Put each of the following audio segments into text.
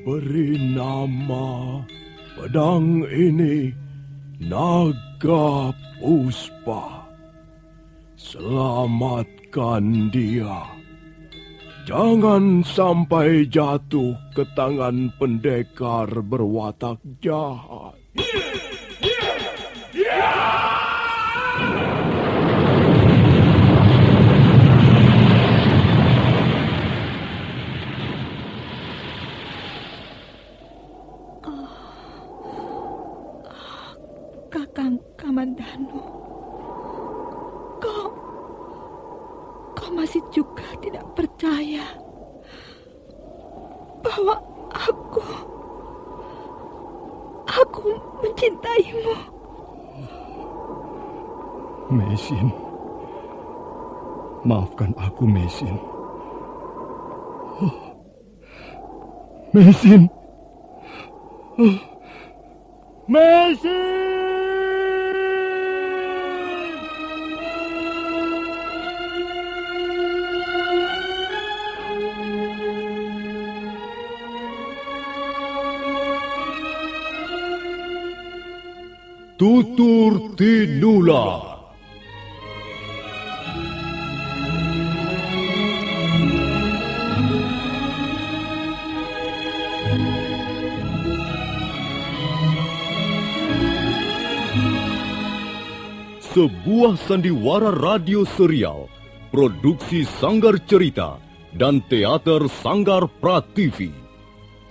Beri nama pedang ini Naga Puspa. Selamatkan dia. Jangan sampai jatuh ke tangan pendekar berwatak jahat. Kakang Kamandanu, kau masih juga tidak percaya bahwa aku mencintaimu. Mesin, maafkan aku, Mesin. Mesin. Mesin! Tutur Tinula. Sebuah sandiwara radio serial, produksi Sanggar Cerita dan Teater Sanggar Prativi.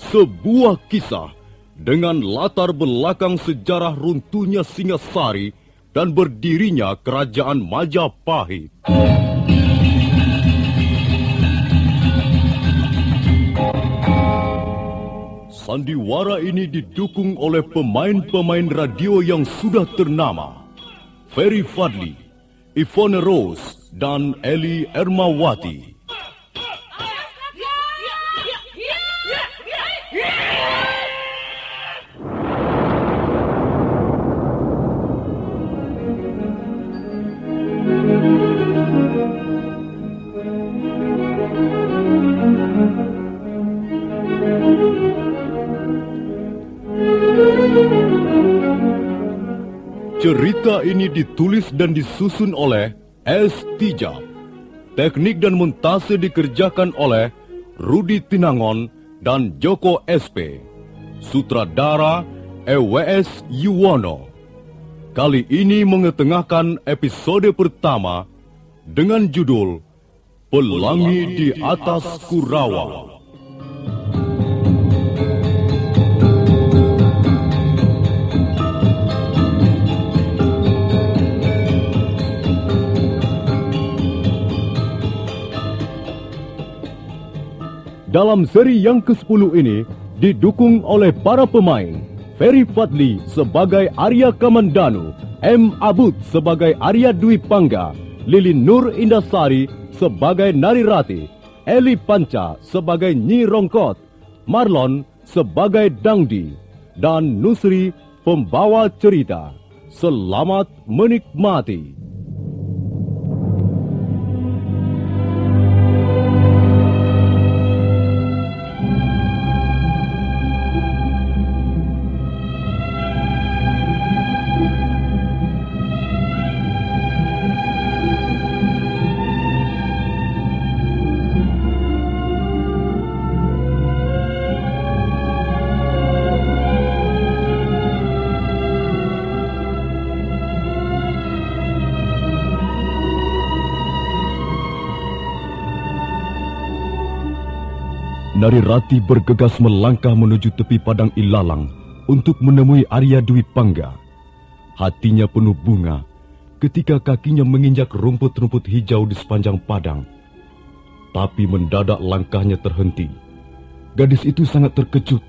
Sebuah kisah dengan latar belakang sejarah runtuhnya Singasari dan berdirinya Kerajaan Majapahit. Sandiwara ini didukung oleh pemain-pemain radio yang sudah ternama. Ferry Fadli, Ivone Rose, dan Eli Ermawati. Cerita ini ditulis dan disusun oleh S. Tijab. Teknik dan montase dikerjakan oleh Rudi Tinangon dan Joko SP. Sutradara EWS Yuwono. Kali ini mengetengahkan episode pertama dengan judul Pelangi di Atas Kurawa. Dalam seri yang ke-10 ini didukung oleh para pemain Ferry Fadli sebagai Arya Kamandanu, M. Abud sebagai Arya Dwi Pangga, Lili Nur Indasari sebagai Narirati, Eli Panca sebagai Nyi Rongkot, Marlon sebagai Dangdi, dan Nusri pembawa cerita. Selamat menikmati. Narirati bergegas melangkah menuju tepi padang ilalang untuk menemui Arya Dwi Pangga. Hatinya penuh bunga ketika kakinya menginjak rumput-rumput hijau di sepanjang padang. Tapi mendadak langkahnya terhenti. Gadis itu sangat terkejut.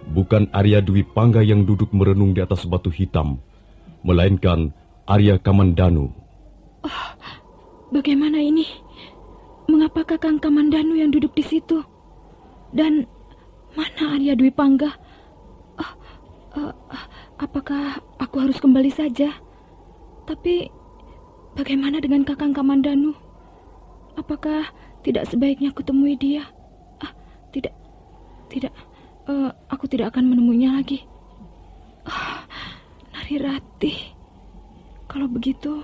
Bukan Arya Dwi Pangga yang duduk merenung di atas batu hitam, melainkan Arya Kamandanu. Oh, bagaimana ini? Mengapa Kakang Kamandanu yang duduk di situ? Dan mana Arya Dwi Pangga? Apakah aku harus kembali saja? Tapi bagaimana dengan Kakang Kamandanu? Apakah tidak sebaiknya kutemui dia? aku tidak akan menemuinya lagi. Narirati, kalau begitu,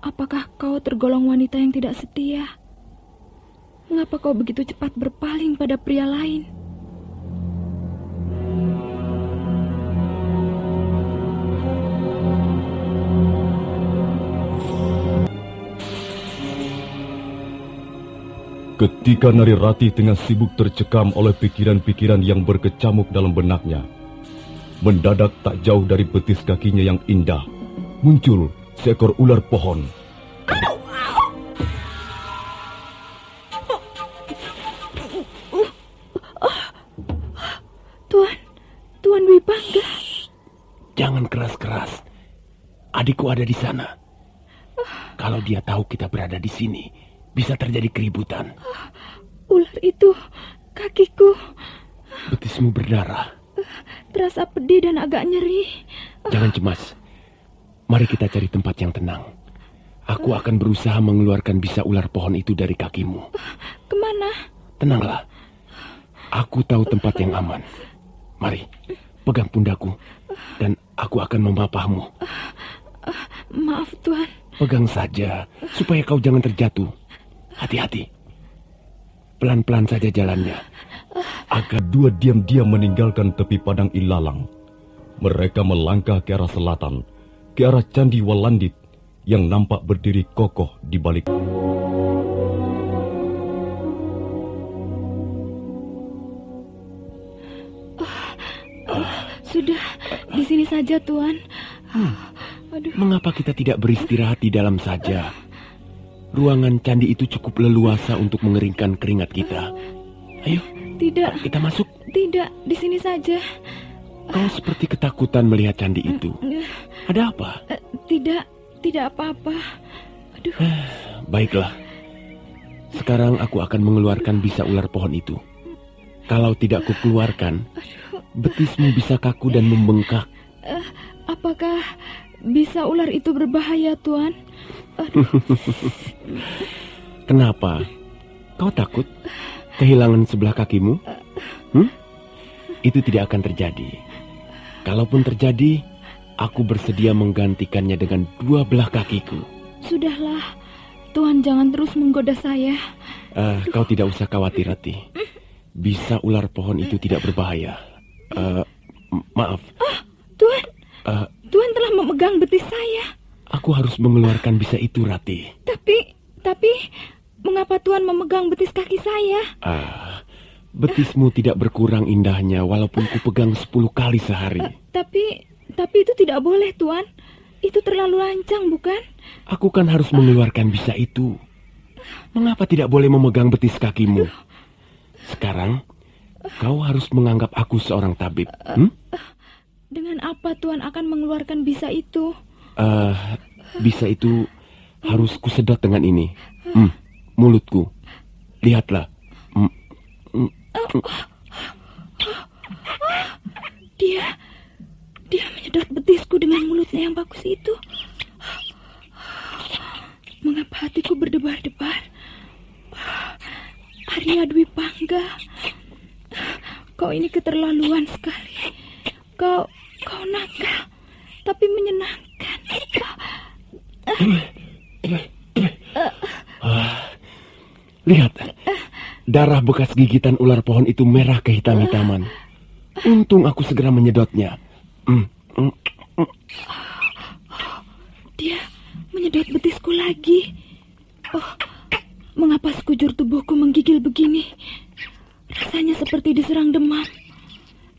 apakah kau tergolong wanita yang tidak setia? Mengapa kau begitu cepat berpaling pada pria lain? Ketika Narirati tengah sibuk tercekam oleh pikiran-pikiran yang berkecamuk dalam benaknya, mendadak tak jauh dari betis kakinya yang indah, muncul seekor ular pohon. Tuan Dwi Pangga. Jangan keras-keras. Adikku ada di sana. Kalau dia tahu kita berada di sini, bisa terjadi keributan. Ular itu kakiku. Betismu berdarah. Terasa pedih dan agak nyeri. Jangan cemas. Mari kita cari tempat yang tenang. Aku akan berusaha mengeluarkan bisa ular pohon itu dari kakimu. Kemana? Tenanglah. Aku tahu tempat yang aman. Mari, pegang pundakku. Dan aku akan memapahmu. Maaf, Tuan. Pegang saja, supaya kau jangan terjatuh. Hati-hati. Pelan-pelan saja jalannya. Agar dua diam-diam meninggalkan tepi padang ilalang. Mereka melangkah ke arah selatan, ke arah Candi Walandit yang nampak berdiri kokoh di balik. Sudah, di sini saja, Tuan. Aduh. Mengapa kita tidak beristirahat di dalam saja? Ruangan candi itu cukup leluasa untuk mengeringkan keringat kita. Ayo. Tidak. Kita masuk. Tidak, di sini saja. Kau seperti ketakutan melihat candi itu. Ada apa? Tidak apa-apa. Aduh. Baiklah. Sekarang aku akan mengeluarkan bisa ular pohon itu. Kalau tidak kukeluarkan, betismu bisa kaku dan membengkak. Apakah bisa ular itu berbahaya, Tuan? Kenapa? Kau takut kehilangan sebelah kakimu? Itu tidak akan terjadi. Kalaupun terjadi, aku bersedia menggantikannya dengan dua belah kakiku. Sudahlah, Tuan jangan terus menggoda saya. Kau tidak usah khawatir, Rati. Bisa ular pohon itu tidak berbahaya. Maaf. Tuan, Tuan telah memegang betis saya. Aku harus mengeluarkan bisa itu, Rati. Tapi, mengapa Tuan memegang betis kaki saya? Betismu tidak berkurang indahnya walaupun kupegang 10 kali sehari. Tapi itu tidak boleh, Tuan. Itu terlalu lancang, bukan? Aku kan harus mengeluarkan bisa itu. Mengapa tidak boleh memegang betis kakimu? Sekarang, kau harus menganggap aku seorang tabib. Dengan apa Tuan akan mengeluarkan bisa itu? Bisa itu harus kusedot dengan ini. Mulutku. Lihatlah. Dia menyedot betisku dengan mulutnya yang bagus itu. Mengapa hatiku berdebar-debar? Arya Dwi Pangga, kau ini keterlaluan sekali. Kau nakal, tapi menyenangkan. Lihat, darah bekas gigitan ular pohon itu merah kehitam-hitaman. Untung aku segera menyedotnya. Dia menyedot betisku lagi. Mengapa sekujur tubuhku menggigil begini? Rasanya seperti diserang demam.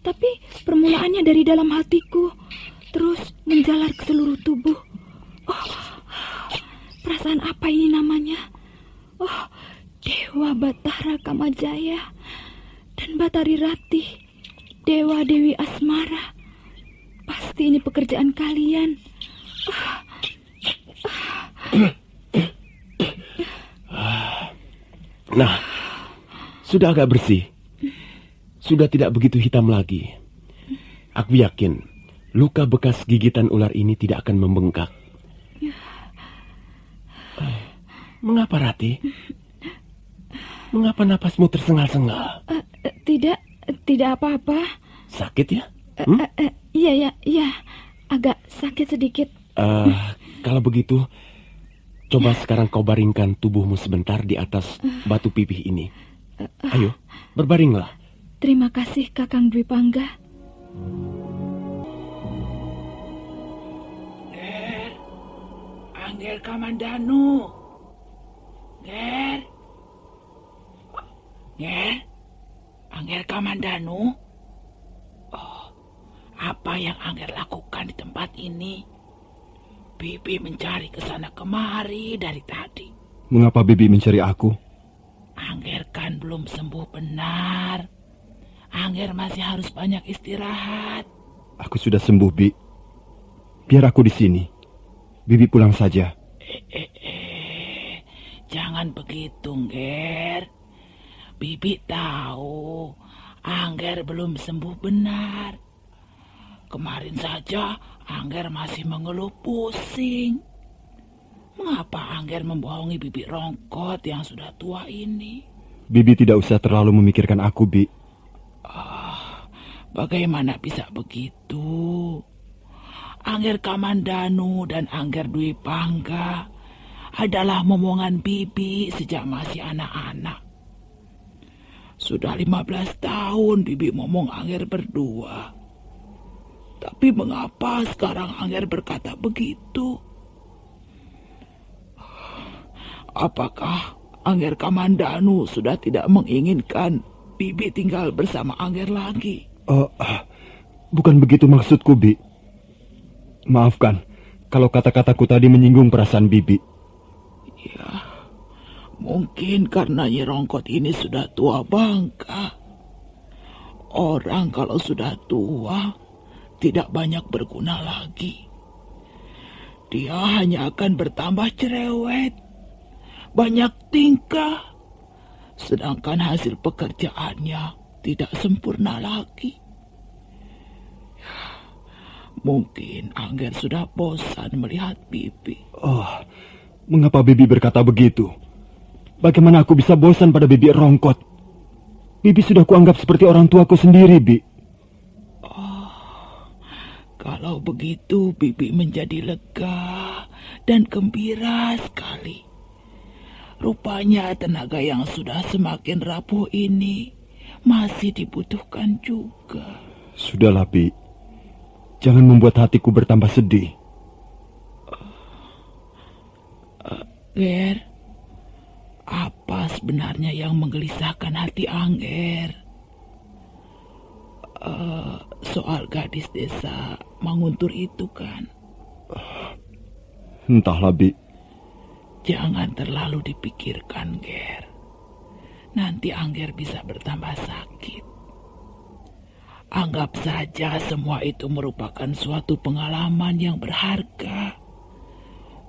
Tapi permulaannya dari dalam hatiku, terus menjalar ke seluruh tubuh. Perasaan apa ini namanya? Dewa Batara Kamajaya dan Batari Ratih, Dewa Dewi Asmara. Pasti ini pekerjaan kalian. Nah, sudah agak bersih. Sudah tidak begitu hitam lagi. Aku yakin luka bekas gigitan ular ini tidak akan membengkak. Mengapa, Rati? Mengapa napasmu tersengal-sengal? Tidak apa-apa. Sakit ya? Iya, agak sakit sedikit. Kalau begitu, coba sekarang kau baringkan tubuhmu sebentar di atas batu pipih ini. Ayo, berbaringlah. Terima kasih, Kakang Dwi Pangga. Ger, Angger Kamandanu. Ger, Angger Kamandanu. Oh, apa yang Angger lakukan di tempat ini? Bibi mencari ke sana kemari dari tadi. Mengapa Bibi mencari aku? Angger kan belum sembuh benar. Angger masih harus banyak istirahat. Aku sudah sembuh, Bi. Biar aku di sini. Bibi pulang saja. Jangan begitu, Nger. Bibi tahu Angger belum sembuh benar. Kemarin saja Angger masih mengeluh pusing. Mengapa Angger membohongi Bibi Rongkot yang sudah tua ini? Bibi tidak usah terlalu memikirkan aku, Bi. Bagaimana bisa begitu? Angger Kamandanu dan Angger Dwi Pangga adalah momongan Bibi sejak masih anak-anak. Sudah 15 tahun Bibi momong Angger berdua. Tapi mengapa sekarang Angger berkata begitu? Apakah Angger Kamandanu sudah tidak menginginkan Bibi tinggal bersama Angger lagi? Bukan begitu maksudku, Bi. Maafkan kalau kata-kataku tadi menyinggung perasaan Bibi. Ya, mungkin karena Nyi Rongkot ini sudah tua bangka. Orang kalau sudah tua tidak banyak berguna lagi. Dia hanya akan bertambah cerewet, banyak tingkah, sedangkan hasil pekerjaannya tidak sempurna lagi. Mungkin Angger sudah bosan melihat Bibi. Mengapa Bibi berkata begitu? Bagaimana aku bisa bosan pada Bibi Rongkot? Bibi sudah kuanggap seperti orang tuaku sendiri, Bi. Kalau begitu Bibi menjadi lega dan gembira sekali. Rupanya tenaga yang sudah semakin rapuh ini masih dibutuhkan juga. Sudahlah, Bi. Jangan membuat hatiku bertambah sedih. Ger, apa sebenarnya yang menggelisahkan hati Angger? Soal gadis desa Manguntur itu kan? Entahlah, Bi. Jangan terlalu dipikirkan, Ger. Nanti Angger bisa bertambah sakit. Anggap saja semua itu merupakan suatu pengalaman yang berharga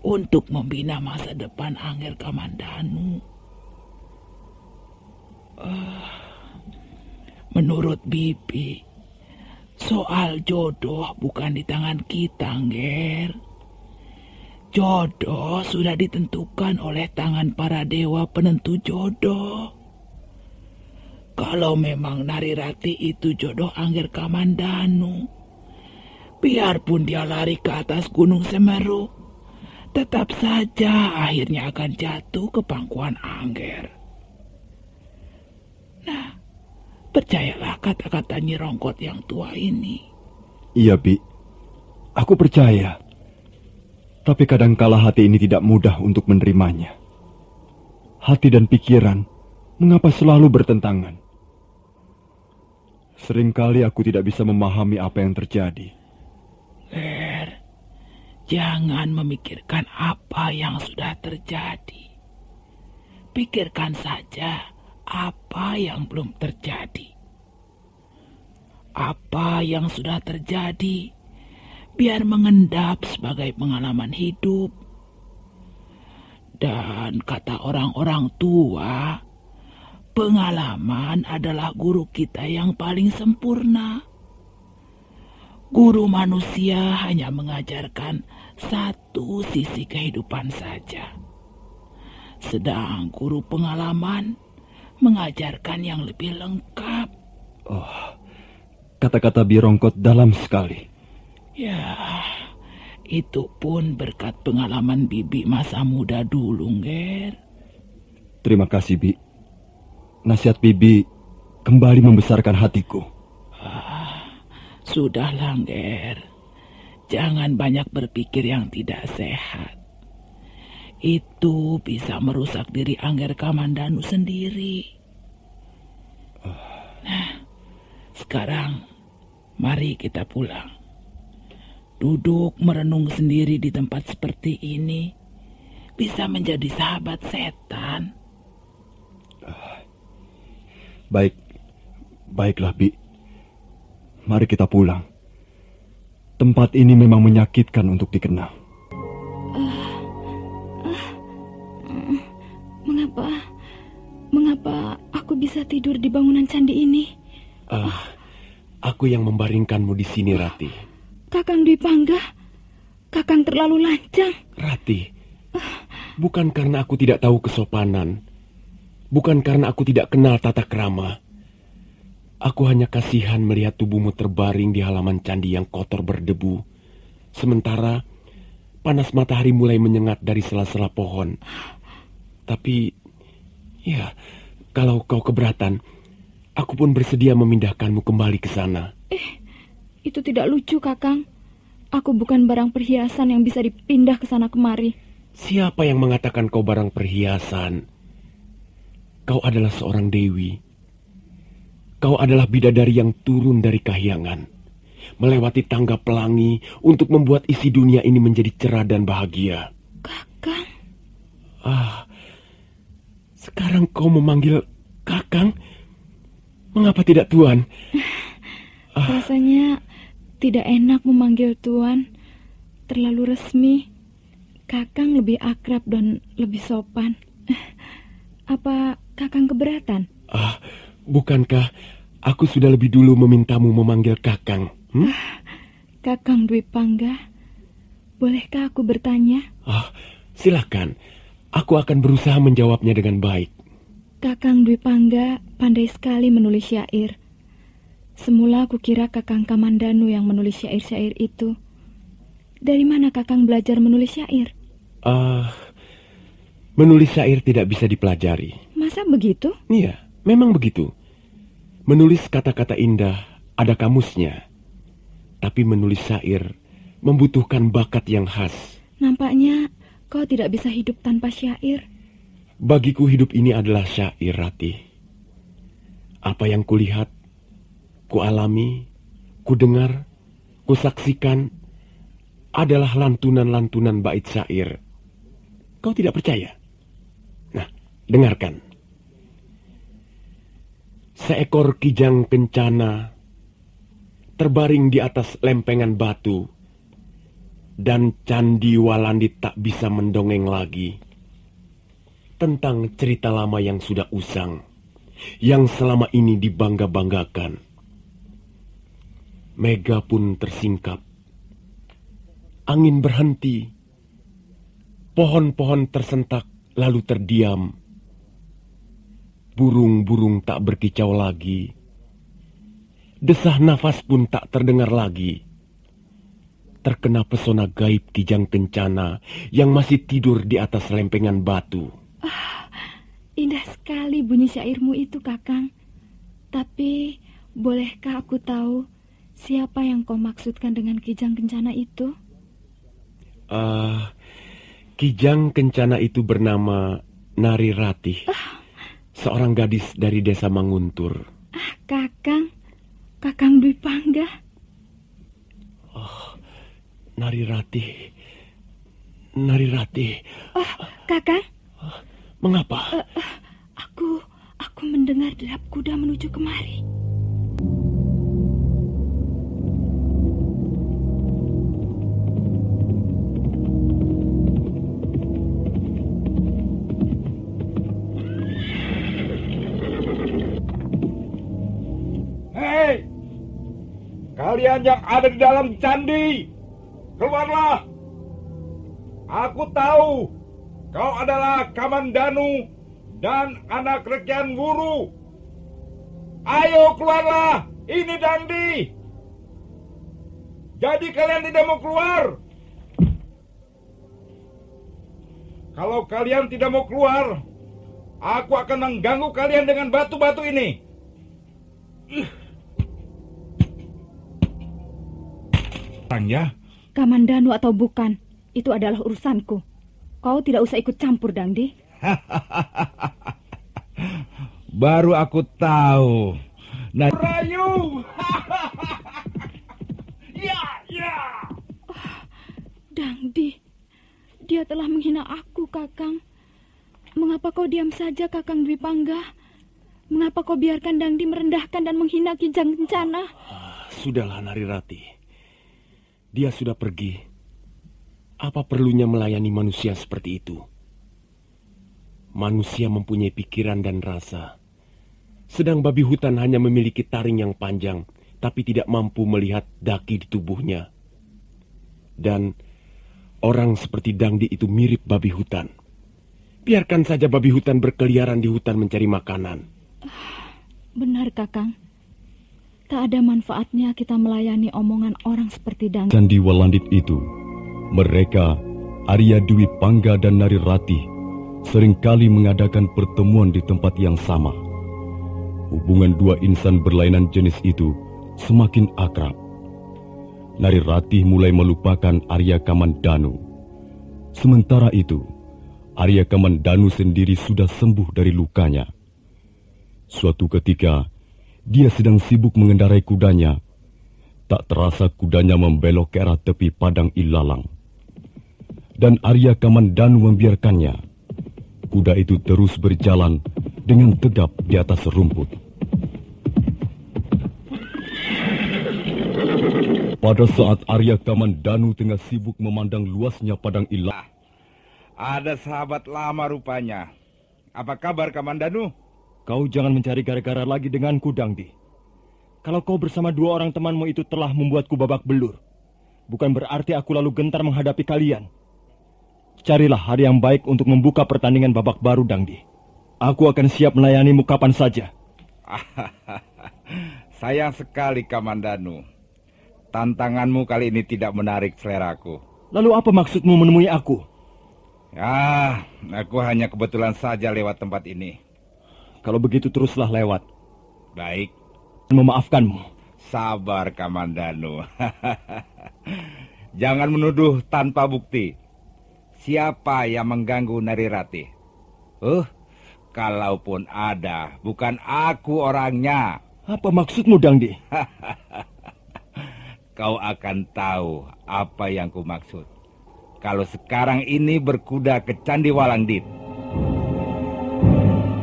untuk membina masa depan Angger Kamandanu. Menurut Bibi, soal jodoh bukan di tangan kita, Nger. Jodoh sudah ditentukan oleh tangan para dewa penentu jodoh. Kalau memang Narirati itu jodoh Angger Kamandanu, biarpun dia lari ke atas Gunung Semeru, tetap saja akhirnya akan jatuh ke pangkuan Angger. Nah, percayalah kata-kata Nyi Rongkot yang tua ini. Iya, Bi. Aku percaya. Tapi kadangkala hati ini tidak mudah untuk menerimanya. Hati dan pikiran, mengapa selalu bertentangan? Seringkali aku tidak bisa memahami apa yang terjadi. Jangan memikirkan apa yang sudah terjadi. Pikirkan saja apa yang belum terjadi. Apa yang sudah terjadi, biar mengendap sebagai pengalaman hidup. Dan kata orang-orang tua, pengalaman adalah guru kita yang paling sempurna. Guru manusia hanya mengajarkan satu sisi kehidupan saja. Sedang guru pengalaman mengajarkan yang lebih lengkap. Oh, kata-kata Birongkot dalam sekali. Ya, itu pun berkat pengalaman Bibi masa muda dulu, Nger. Terima kasih, Bi. Nasihat Bibi kembali membesarkan hatiku. Sudahlah, Nger. Jangan banyak berpikir yang tidak sehat. Itu bisa merusak diri Angger Kamandanu sendiri. Nah, sekarang mari kita pulang. Duduk merenung sendiri di tempat seperti ini bisa menjadi sahabat setan. Baiklah, Bi. Mari kita pulang. Tempat ini memang menyakitkan untuk dikenal. Mengapa aku bisa tidur di bangunan candi ini? Aku yang membaringkanmu di sini, Rati. Kakang Dwi Pangga, Kakang terlalu lancang. Rati, bukan karena aku tidak tahu kesopanan, bukan karena aku tidak kenal tata krama. Aku hanya kasihan melihat tubuhmu terbaring di halaman candi yang kotor berdebu, sementara panas matahari mulai menyengat dari sela-sela pohon. Tapi, ya, kalau kau keberatan, aku pun bersedia memindahkanmu kembali ke sana. Itu tidak lucu, Kakang. Aku bukan barang perhiasan yang bisa dipindah ke sana kemari. Siapa yang mengatakan kau barang perhiasan? Kau adalah seorang dewi. Kau adalah bidadari yang turun dari kahyangan, melewati tangga pelangi untuk membuat isi dunia ini menjadi cerah dan bahagia. Kakang? Sekarang kau memanggil Kakang? Mengapa tidak Tuan? Rasanya tidak enak memanggil Tuan. Terlalu resmi. Kakang lebih akrab dan lebih sopan. Apa Kakang keberatan? Bukankah aku sudah lebih dulu memintamu memanggil Kakang? Kakang Dwi Pangga, bolehkah aku bertanya? Silakan. Aku akan berusaha menjawabnya dengan baik. Kakang Dwi Pangga pandai sekali menulis syair. Semula aku kira Kakang Kamandanu yang menulis syair-syair itu. Dari mana Kakang belajar menulis syair? Menulis syair tidak bisa dipelajari. Masa begitu? Iya, memang begitu. Menulis kata-kata indah ada kamusnya. Tapi menulis syair membutuhkan bakat yang khas. Nampaknya kau tidak bisa hidup tanpa syair. Bagiku hidup ini adalah syair, Rati. Apa yang kulihat, kualami, kudengar, kusaksikan adalah lantunan-lantunan bait syair. Kau tidak percaya? Nah, dengarkan. Seekor kijang kencana terbaring di atas lempengan batu, dan Candi Walandi tak bisa mendongeng lagi tentang cerita lama yang sudah usang, yang selama ini dibangga-banggakan. Mega pun tersingkap, angin berhenti, pohon-pohon tersentak lalu terdiam. Burung-burung tak berkicau lagi. Desah nafas pun tak terdengar lagi. Terkena pesona gaib kijang kencana yang masih tidur di atas lempengan batu. Indah sekali bunyi syairmu itu, Kakang. Tapi, bolehkah aku tahu siapa yang kau maksudkan dengan kijang kencana itu? Kijang kencana itu bernama Nari Ratih. Seorang gadis dari desa Manguntur. Kakang Dwi Pangga. Nari Ratih. Kakang. Mengapa? Aku mendengar derap kuda menuju kemari. Kalian yang ada di dalam candi, keluarlah. Aku tahu kau adalah Kamandanu dan anak Rekian Wuru. Ayo keluarlah, ini Dangdi. Jadi kalian tidak mau keluar? Kalau kalian tidak mau keluar, aku akan mengganggu kalian dengan batu-batu ini. Ya? Kamandanu atau bukan, itu adalah urusanku. Kau tidak usah ikut campur, Dangdi. Baru aku tahu. Nah, Rayu. Ya. Dangdi, dia telah menghina aku, Kakang. Mengapa kau diam saja, Kakang Dwi Pangga? Mengapa kau biarkan Dangdi merendahkan dan menghina Kijang Kencana? Sudahlah, Narirati. Dia sudah pergi. Apa perlunya melayani manusia seperti itu? Manusia mempunyai pikiran dan rasa. Sedang babi hutan hanya memiliki taring yang panjang, tapi tidak mampu melihat daki di tubuhnya. Dan orang seperti Dangdi itu mirip babi hutan. Biarkan saja babi hutan berkeliaran di hutan mencari makanan. Benar, Kakang. Tak ada manfaatnya kita melayani omongan orang seperti Dangdi. Candi Walandit itu, mereka, Arya Dwi Pangga dan Narirati, seringkali mengadakan pertemuan di tempat yang sama. Hubungan dua insan berlainan jenis itu semakin akrab. Narirati mulai melupakan Arya Kamandanu. Sementara itu, Arya Kamandanu sendiri sudah sembuh dari lukanya. Suatu ketika, dia sedang sibuk mengendarai kudanya. Tak terasa kudanya membelok ke arah tepi padang ilalang. Dan Arya Kamandanu membiarkannya. Kuda itu terus berjalan dengan tegap di atas rumput. Pada saat Arya Kamandanu tengah sibuk memandang luasnya padang ilalang. Ada sahabat lama rupanya. Apa kabar, Kamandanu? Kau jangan mencari gara-gara lagi denganku, Dangdi. Kalau kau bersama dua orang temanmu itu telah membuatku babak belur, bukan berarti aku lalu gentar menghadapi kalian. Carilah hari yang baik untuk membuka pertandingan babak baru, Dangdi. Aku akan siap melayanimu kapan saja. Sayang sekali, Kamandanu. Tantanganmu kali ini tidak menarik seleraku. Lalu apa maksudmu menemui aku? Aku hanya kebetulan saja lewat tempat ini. Kalau begitu teruslah lewat. Baik. Memaafkanmu. Sabar, Kamandanu. Jangan menuduh tanpa bukti. Siapa yang mengganggu Narirati? Kalaupun ada, bukan aku orangnya. Apa maksudmu, Dangdi? Kau akan tahu apa yang ku maksud. Kalau sekarang ini berkuda ke Candi Walandit.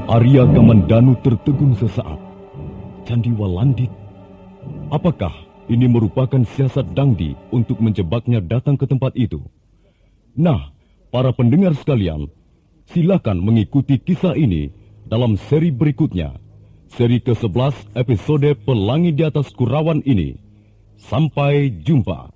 Arya Kamandanu tertegun sesaat. Candi Walandit? Apakah ini merupakan siasat Dangdi untuk menjebaknya datang ke tempat itu? Nah, para pendengar sekalian, silakan mengikuti kisah ini dalam seri berikutnya. Seri ke-11 episode Pelangi di Atas Kurawan ini. Sampai jumpa.